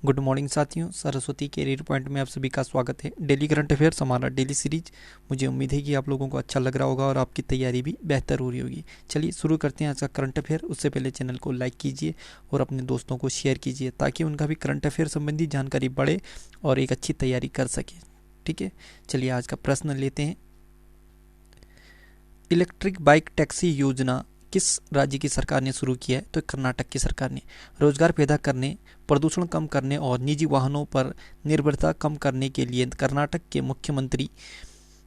Good morning साथियों, Saraswati career point में आप सभी का स्वागत है। डेली करंट अफेयर्स हमारा डेली सीरीज, मुझे उम्मीद है कि आप लोगों को अच्छा लग रहा होगा और आपकी तैयारी भी बेहतर हो रही होगी। चलिए शुरू करते हैं आज का करंट अफेयर। उससे पहले चैनल को लाइक कीजिए और अपने दोस्तों को शेयर कीजिए ताकि उनका भी करंट अफेयर संबंधी जानकारी बढ़े और एक अच्छी तैयारी कर सके। ठीक है, चलिए आज का प्रश्न लेते हैं। इलेक्ट्रिक बाइक टैक्सी योजना किस राज्य की सरकार ने शुरू किया है? तो कर्नाटक की सरकार ने। रोजगार पैदा करने, प्रदूषण कम करने और निजी वाहनों पर निर्भरता कम करने के लिए कर्नाटक के मुख्यमंत्री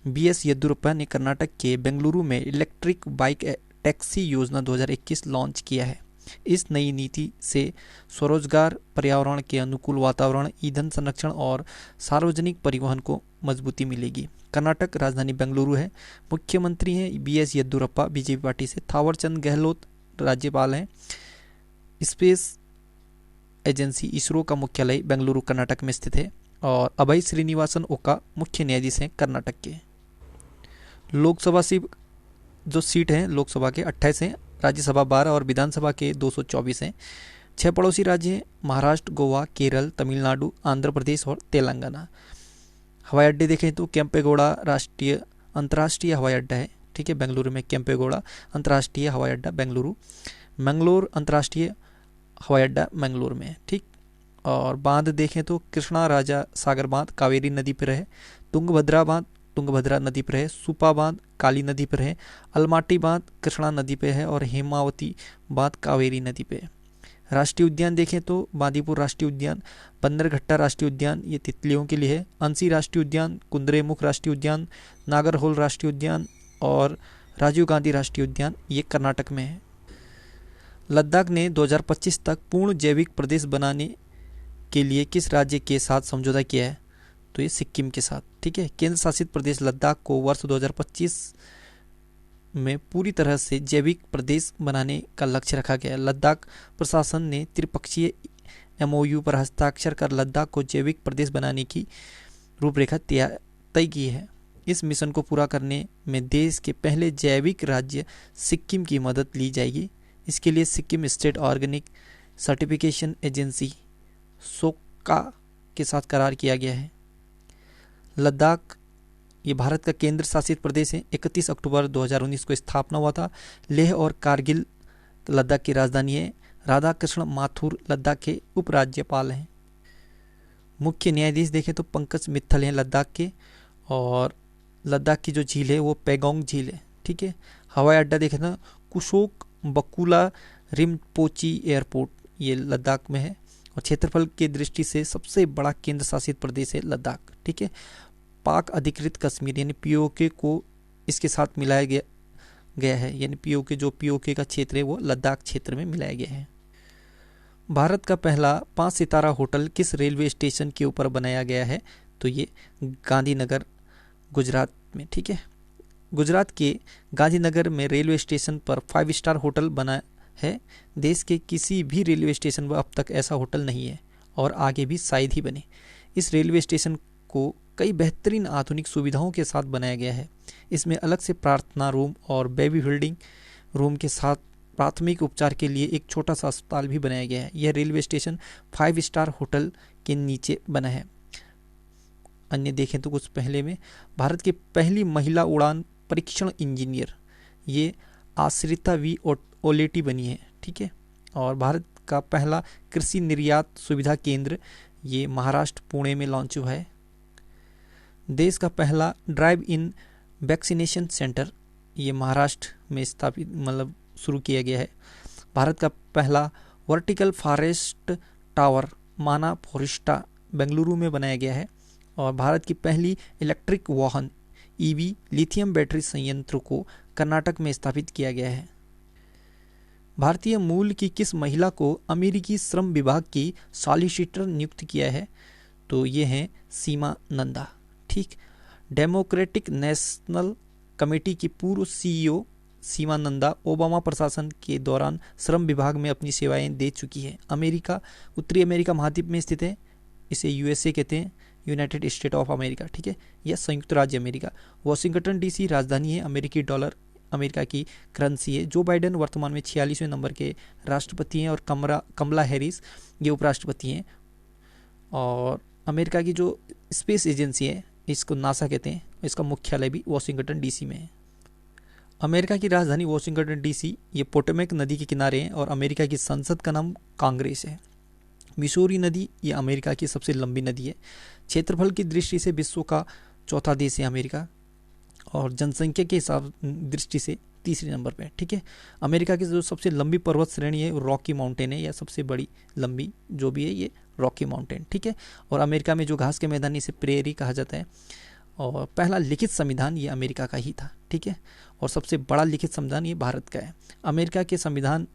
बीएस येदियुरप्पा ने कर्नाटक के बेंगलुरु में इलेक्ट्रिक बाइक टैक्सी योजना 2021 लॉन्च किया है। इस नई नीति से स्वरोजगार, पर्यावरण के अनुकूल वातावरण, ईंधन संरक्षण और सार्वजनिक परिवहन को मजबूती मिलेगी। कर्नाटक राजधानी बेंगलुरु है। मुख्यमंत्री हैं बीएस येदियुरप्पा बीजेपी पार्टी से। थावरचंद गहलोत राज्यपाल हैं। स्पेस एजेंसी इसरो का मुख्यालय बेंगलुरु कर्नाटक में स्थित है। और अभय श्रीनिवासन ओका मुख्य न्यायाधीश हैं कर्नाटक के। लोकसभा जो सीट हैं लोकसभा के 28 हैं, राज्यसभा 12 और विधानसभा के 224 हैं। 6 पड़ोसी राज्य हैं महाराष्ट्र, गोवा, केरल, तमिलनाडु, आंध्र प्रदेश और तेलंगाना। हवाई अड्डे देखें तो केम्पेगौड़ा अंतर्राष्ट्रीय हवाई अड्डा है। ठीक है, बेंगलुरु में केम्पेगौड़ा अंतर्राष्ट्रीय हवाई अड्डा बेंगलुरु। मंगलोर अंतर्राष्ट्रीय हवाई अड्डा मंगलोर में है। ठीक, और बांध देखें तो कृष्णा राजा सागर बांध कावेरी नदी पर है। तुंगभद्रा बांध तुंगभद्रा नदी पर है। सुपा बांध काली नदी पर है। अलमाटी बांध कृष्णा नदी पर है और हेमावती बांध कावेरी नदी पर है। राष्ट्रीय उद्यान देखें तो बांदीपुर राष्ट्रीय उद्यान, बंदरघट्टा राष्ट्रीय उद्यान ये तितलियों के लिए है। अंसी राष्ट्रीय उद्यान, कुंद्रेमुख राष्ट्रीय उद्यान, नागरहोल राष्ट्रीय उद्यान और राजीव गांधी राष्ट्रीय उद्यान ये कर्नाटक में है। लद्दाख ने 2025 तक पूर्ण जैविक प्रदेश बनाने के लिए किस राज्य के साथ समझौता किया है? तो ये सिक्किम के साथ। ठीक है, केंद्र शासित प्रदेश लद्दाख को वर्ष 2025 में पूरी तरह से जैविक प्रदेश बनाने का लक्ष्य रखा गया है। लद्दाख प्रशासन ने त्रिपक्षीय एमओयू पर हस्ताक्षर कर लद्दाख को जैविक प्रदेश बनाने की रूपरेखा तय की है। इस मिशन को पूरा करने में देश के पहले जैविक राज्य सिक्किम की मदद ली जाएगी। इसके लिए Sikkim state organic certification agency सोका के साथ करार किया गया है। लद्दाख ये भारत का केंद्र शासित प्रदेश है। 31 अक्टूबर 2019 को स्थापना हुआ था। लेह और कारगिल लद्दाख की राजधानी है। राधा कृष्ण माथुर लद्दाख के उपराज्यपाल हैं। मुख्य न्यायाधीश देखें तो पंकज मित्तल हैं लद्दाख के। और लद्दाख की जो झील है वो पैगोंग झील है। ठीक है, हवाई अड्डा देखें तो कुशोक बकुला रिम्पोची एयरपोर्ट ये लद्दाख में है। और क्षेत्रफल की दृष्टि से सबसे बड़ा केंद्र शासित प्रदेश है लद्दाख। ठीक है, पाक अधिकृत कश्मीर यानी पीओके को इसके साथ मिलाया गया है, यानी पीओके जो पीओके का क्षेत्र है वो लद्दाख क्षेत्र में मिलाया गया है। भारत का पहला 5 सितारा होटल किस रेलवे स्टेशन के ऊपर बनाया गया है? तो ये गांधीनगर गुजरात में। ठीक है, गुजरात के गांधीनगर में रेलवे स्टेशन पर 5 स्टार होटल बना है। देश के किसी भी रेलवे स्टेशन पर अब तक ऐसा होटल नहीं है और आगे भी शायद ही बने। इस रेलवे स्टेशन को कई बेहतरीन आधुनिक सुविधाओं के साथ बनाया गया है। इसमें अलग से प्रार्थना रूम और बेबी फीडिंग रूम के साथ प्राथमिक उपचार के लिए एक छोटा सा अस्पताल भी बनाया गया है। यह रेलवे स्टेशन 5 स्टार होटल के नीचे बना है। अन्य देखें तो कुछ पहले में भारत की पहली महिला उड़ान परीक्षण इंजीनियर ये आश्रिता वी ओलेटी बनी है। ठीक है, और भारत का पहला कृषि निर्यात सुविधा केंद्र ये महाराष्ट्र पुणे में लॉन्च हुआ है। देश का पहला ड्राइव इन वैक्सीनेशन सेंटर ये महाराष्ट्र में स्थापित शुरू किया गया है। भारत का पहला वर्टिकल फॉरेस्ट टावर माना फॉरेस्टा बेंगलुरु में बनाया गया है। और भारत की पहली इलेक्ट्रिक वाहन ईवी लिथियम बैटरी संयंत्र को कर्नाटक में स्थापित किया गया है। भारतीय मूल की किस महिला को अमेरिकी श्रम विभाग की सॉलिसिटर नियुक्त किया है? तो ये हैं सीमा नंदा। ठीक, डेमोक्रेटिक नेशनल कमेटी की पूर्व सीईओ सीमा नंदा ओबामा प्रशासन के दौरान श्रम विभाग में अपनी सेवाएं दे चुकी है। अमेरिका उत्तरी अमेरिका महाद्वीप में स्थित है। इसे यूएसए कहते हैं, यूनाइटेड स्टेट ऑफ अमेरिका। ठीक है, यह संयुक्त राज्य अमेरिका। वॉशिंगटन डीसी राजधानी है। अमेरिकी डॉलर अमेरिका की करेंसी है। जो बाइडेन वर्तमान में 46वें नंबर के राष्ट्रपति हैं और कमला हैरिस ये उपराष्ट्रपति हैं। और अमेरिका की जो स्पेस एजेंसी है, इसको नासा कहते हैं, इसका मुख्यालय भी वॉशिंगटन डीसी में है। अमेरिका की राजधानी वॉशिंगटन डीसी ये पोटोमैक नदी के किनारे है और अमेरिका की संसद का नाम कांग्रेस है। मिसूरी नदी ये अमेरिका की सबसे लंबी नदी है। क्षेत्रफल की दृष्टि से विश्व का चौथा देश है अमेरिका, और जनसंख्या के हिसाब दृष्टि से तीसरे नंबर पे है। ठीक है, अमेरिका की जो सबसे लंबी पर्वत श्रेणी है रॉकी माउंटेन है, या सबसे बड़ी लंबी जो भी है ये रॉकी माउंटेन। ठीक है, और अमेरिका में जो घास के मैदान इसे प्रेरी कहा जाता है। और पहला लिखित संविधान ये अमेरिका का ही था। ठीक है, और सबसे बड़ा लिखित संविधान ये भारत का है। अमेरिका के संविधान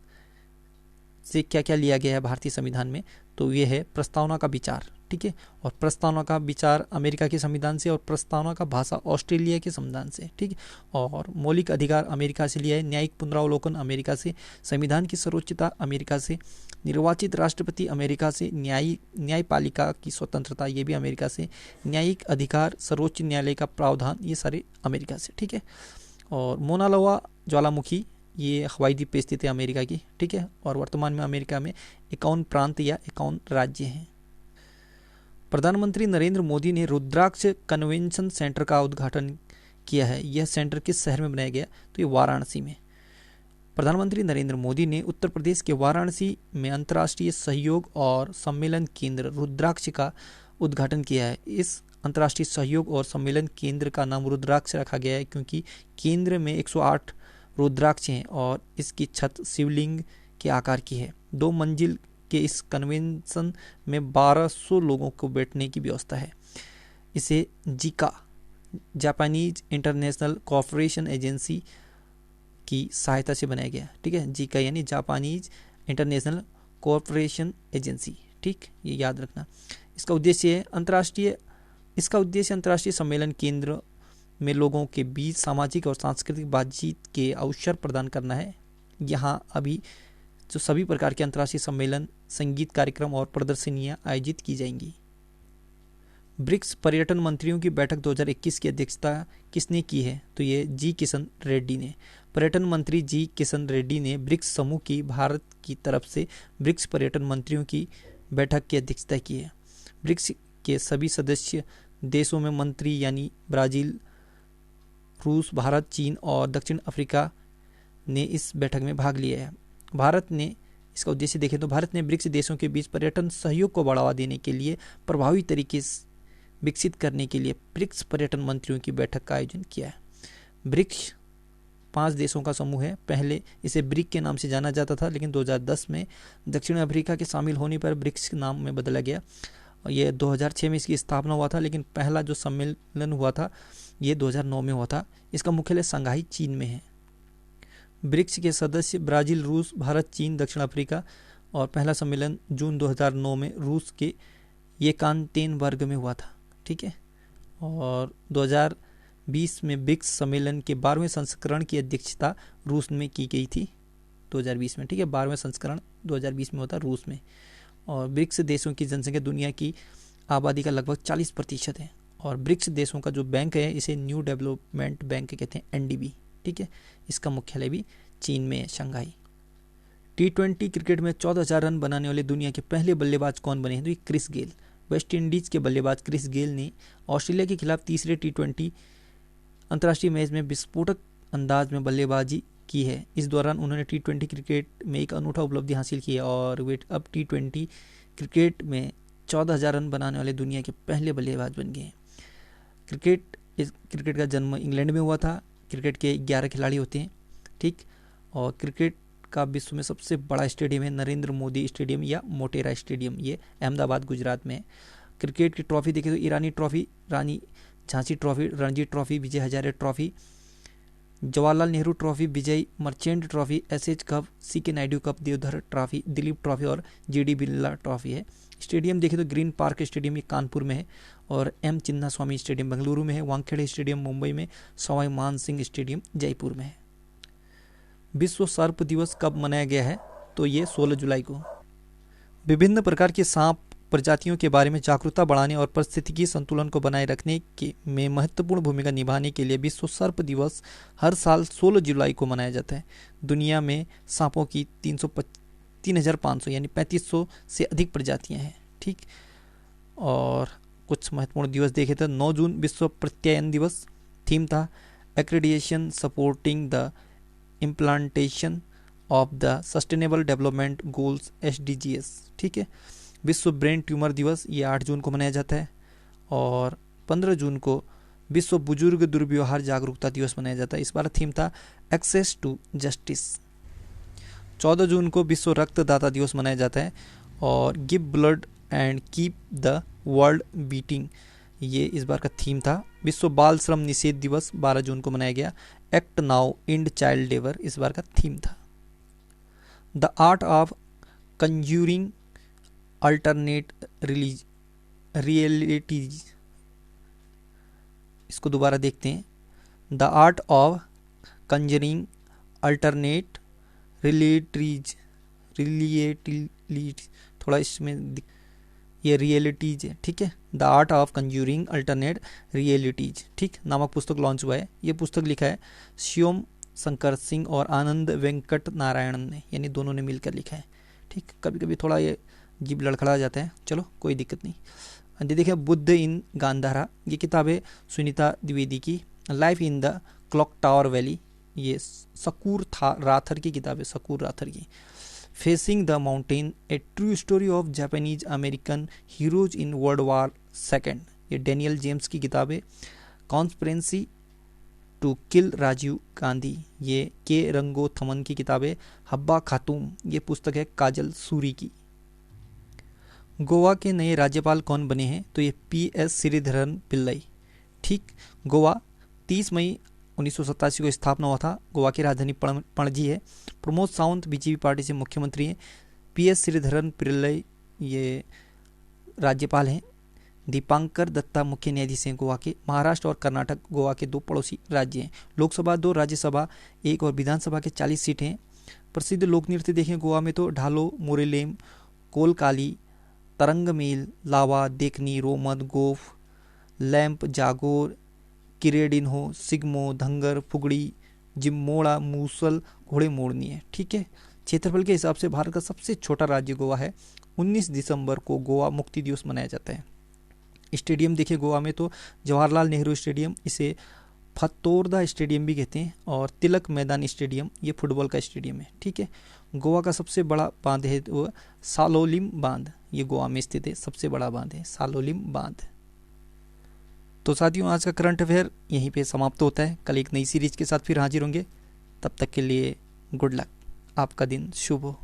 से क्या क्या लिया गया है भारतीय संविधान में, तो ये है प्रस्तावना का विचार। ठीक है, और प्रस्तावना का विचार अमेरिका के संविधान से, और प्रस्तावना का भाषा ऑस्ट्रेलिया के संविधान से। ठीक है, और मौलिक अधिकार अमेरिका से लिया है, न्यायिक पुनरावलोकन अमेरिका से, संविधान की सर्वोच्चता अमेरिका से, निर्वाचित राष्ट्रपति अमेरिका से, न्यायपालिका की स्वतंत्रता ये भी अमेरिका से, न्यायिक अधिकार, सर्वोच्च न्यायालय का प्रावधान ये सारे अमेरिका से। ठीक है, और मोना लोआ ज्वालामुखी ये हवाई द्वीप पे स्थित है अमेरिका की। ठीक है, और वर्तमान में अमेरिका में 51 प्रांत या 51 राज्य हैं। प्रधानमंत्री नरेंद्र मोदी ने रुद्राक्ष कन्वेंशन सेंटर का उद्घाटन किया है। यह सेंटर किस शहर में बनाया गया, तो ये वाराणसी में। प्रधानमंत्री नरेंद्र मोदी ने उत्तर प्रदेश के वाराणसी में अंतर्राष्ट्रीय सहयोग और सम्मेलन केंद्र रुद्राक्ष का उद्घाटन किया है। इस अंतर्राष्ट्रीय सहयोग और सम्मेलन केंद्र का नाम रुद्राक्ष रखा गया है क्योंकि केंद्र में 108 रुद्राक्ष हैं और इसकी छत शिवलिंग के आकार की है। 2 मंजिल के इस कन्वेंशन में 1200 लोगों को बैठने की व्यवस्था है। इसे जिका जापानीज इंटरनेशनल कोऑपरेशन एजेंसी की सहायता से बनाया गया। ठीक है, जिका यानी जापानीज इंटरनेशनल कोऑपरेशन एजेंसी। ठीक, ये याद रखना। इसका उद्देश्य अंतर्राष्ट्रीय सम्मेलन केंद्र में लोगों के बीच सामाजिक और सांस्कृतिक बातचीत के अवसर प्रदान करना है। यहाँ अभी जो सभी प्रकार के अंतर्राष्ट्रीय सम्मेलन, संगीत कार्यक्रम और प्रदर्शनियां आयोजित की जाएंगी। ब्रिक्स पर्यटन मंत्रियों की बैठक 2021 की अध्यक्षता किसने की है, तो ये जी किशन रेड्डी ने। पर्यटन मंत्री जी किशन रेड्डी ने ब्रिक्स समूह की भारत की तरफ से ब्रिक्स पर्यटन मंत्रियों की बैठक की अध्यक्षता की है। ब्रिक्स के सभी सदस्य देशों में मंत्री यानी ब्राजील, रूस, भारत, चीन और दक्षिण अफ्रीका ने इस बैठक में भाग लिया है। भारत ने इसका उद्देश्य देखें तो भारत ने ब्रिक्स देशों के बीच पर्यटन सहयोग को बढ़ावा देने के लिए प्रभावी तरीके से विकसित करने के लिए ब्रिक्स पर्यटन मंत्रियों की बैठक का आयोजन किया है। ब्रिक्स 5 देशों का समूह है। पहले इसे ब्रिक के नाम से जाना जाता था, लेकिन 2010 में दक्षिण अफ्रीका के शामिल होने पर ब्रिक्स के नाम में बदला गया। ये 2006 में इसकी स्थापना हुआ था, लेकिन पहला जो सम्मेलन हुआ था ये 2009 में हुआ था। इसका मुख्यालय शंघाई, चीन में है। ब्रिक्स के सदस्य ब्राजील, रूस, भारत, चीन, दक्षिण अफ्रीका, और पहला सम्मेलन जून 2009 में रूस के येकातेरिनबर्ग में हुआ था। ठीक है, और 2020 में ब्रिक्स सम्मेलन के 12वें संस्करण की अध्यक्षता रूस में की गई थी 2020 में। ठीक है, 12वें संस्करण 2020 में होता रूस में। और ब्रिक्स देशों की जनसंख्या दुनिया की आबादी का लगभग 40% है। और ब्रिक्स देशों का जो बैंक है इसे न्यू डेवलपमेंट बैंक कहते हैं, एनडीबी। ठीक है, इसका मुख्यालय भी चीन में है, शंघाई। T20 क्रिकेट में 14,000 रन बनाने वाले दुनिया के पहले बल्लेबाज कौन बने हैं, तो ये क्रिस गेल। वेस्ट इंडीज के बल्लेबाज क्रिस गेल ने ऑस्ट्रेलिया के खिलाफ तीसरे T20 अंतर्राष्ट्रीय मैच में विस्फोटक अंदाज में बल्लेबाजी की है। इस दौरान उन्होंने T20 क्रिकेट में एक अनूठा उपलब्धि हासिल की है और वे अब T20 क्रिकेट में 14,000 रन बनाने वाले दुनिया के पहले बल्लेबाज बन गए हैं। क्रिकेट का जन्म इंग्लैंड में हुआ था। क्रिकेट के 11 खिलाड़ी होते हैं। ठीक, और क्रिकेट का विश्व में सबसे बड़ा स्टेडियम है नरेंद्र मोदी स्टेडियम या मोटेरा स्टेडियम, ये अहमदाबाद, गुजरात में है। क्रिकेट की ट्रॉफी देखें तो Irani trophy, Rani Jhansi trophy, Ranji trophy, Vijay Hazare trophy, Jawaharlal Nehru trophy, Vijay Merchant trophy, SH cup, CK Naidu cup, Deodhar trophy, Dilip trophy और जीडी बिरला ट्रॉफी है। स्टेडियम देखें तो ग्रीन पार्क स्टेडियम ये कानपुर में है, और एम चिन्ना स्वामी स्टेडियम बेंगलुरु में है, वानखेड़े स्टेडियम मुंबई में, सवाई मान सिंह स्टेडियम जयपुर में है। विश्व सर्प दिवस कब मनाया गया है, तो ये 16 जुलाई को। विभिन्न प्रकार के सांप प्रजातियों के बारे में जागरूकता बढ़ाने और पारिस्थितिकी संतुलन को बनाए रखने में महत्वपूर्ण भूमिका निभाने के लिए विश्व सर्प दिवस हर साल 16 जुलाई को मनाया जाता है। दुनिया में सांपों की 3,500 यानी 3500 से अधिक प्रजातियां हैं। ठीक, और कुछ महत्वपूर्ण दिवस देखे थे। 9 जून विश्व प्रत्यायन दिवस, थीम था accreditation supporting the implantation of the sustainable development goals SDGs, ठीक है। विश्व ब्रेन ट्यूमर दिवस, ये 8 जून को मनाया जाता है। और 15 जून को विश्व बुजुर्ग दुर्व्यवहार जागरूकता दिवस मनाया जाता है। इस बार थीम था एक्सेस टू जस्टिस। 14 जून को विश्व रक्तदाता दिवस मनाया जाता है और give blood and keep the world beating, ये इस बार का थीम था। विश्व बाल श्रम निषेध दिवस 12 जून को मनाया गया। Act now and child labour इस बार का थीम था। The art of conjuring alternate realities, इसको दोबारा देखते हैं। The art of Conjuring alternate realities, थोड़ा इसमें ये रियलिटीज है, ठीक है। The art of conjuring alternate realities, ठीक, नामक पुस्तक लॉन्च हुआ है। ये पुस्तक लिखा है श्योम शंकर सिंह और आनंद वेंकट नारायणन ने, यानी दोनों ने मिलकर लिखा है, ठीक। कभी कभी थोड़ा ये जीभ लड़खड़ा जाता है, चलो कोई दिक्कत नहीं। देखिए बुद्ध इन गांधारा, ये किताब है सुनीता द्विवेदी की। Life in the clock tower valley, ये सकूर राथर की किताब है, सकूर राथर की। Facing the mountain, a true story of Japanese American heroes in World War second, ये डेनियल जेम्स की किताब है। Conspiracy to kill Rajiv Gandhi, ये के रंगो थमन की किताब है। हब्बा खातूम, ये पुस्तक है काजल सूरी की। गोवा के नए राज्यपाल कौन बने हैं, तो ये PS श्रीधरन पिल्लई, ठीक। गोवा 30 मई 1987 को स्थापना हुआ था। गोवा की राजधानी पणजी है। प्रमोद सावंत BJP पार्टी से मुख्यमंत्री हैं। PS श्रीधरन पिल्लई ये राज्यपाल हैं। दीपांकर दत्ता मुख्य न्यायाधीश हैं गोवा के। महाराष्ट्र और कर्नाटक गोवा के 2 पड़ोसी राज्य हैं। लोकसभा 2, राज्यसभा 1 और विधानसभा के 40 सीटें हैं। प्रसिद्ध लोक नृत्य देखें गोवा में तो ढालो, मोरेलेम, कोलकाली, तरंग मेल, लावा, देखनी, रोमद, गोफ, लैंप, जागोर, किरेडिन्हो, सिग्मो, धंगर, फुगड़ी, जिम्मोड़ा, मूसल, घोड़े मोड़नी है, ठीक है। क्षेत्रफल के हिसाब से भारत का सबसे छोटा राज्य गोवा है। 19 दिसंबर को गोवा मुक्ति दिवस मनाया जाता है। स्टेडियम देखिए गोवा में तो जवाहरलाल नेहरू स्टेडियम, इसे फतोरदा स्टेडियम भी कहते हैं, और तिलक मैदान स्टेडियम, ये फुटबॉल का स्टेडियम है, ठीक है। गोवा का सबसे बड़ा बांध है वो सालोलिम बांध, ये गोवा में स्थित है, सबसे बड़ा बांध है सालोलिम बांध। तो साथियों आज का करंट अफेयर यहीं पे समाप्त होता है। कल एक नई सीरीज के साथ फिर हाजिर होंगे, तब तक के लिए गुड लक, आपका दिन शुभ हो।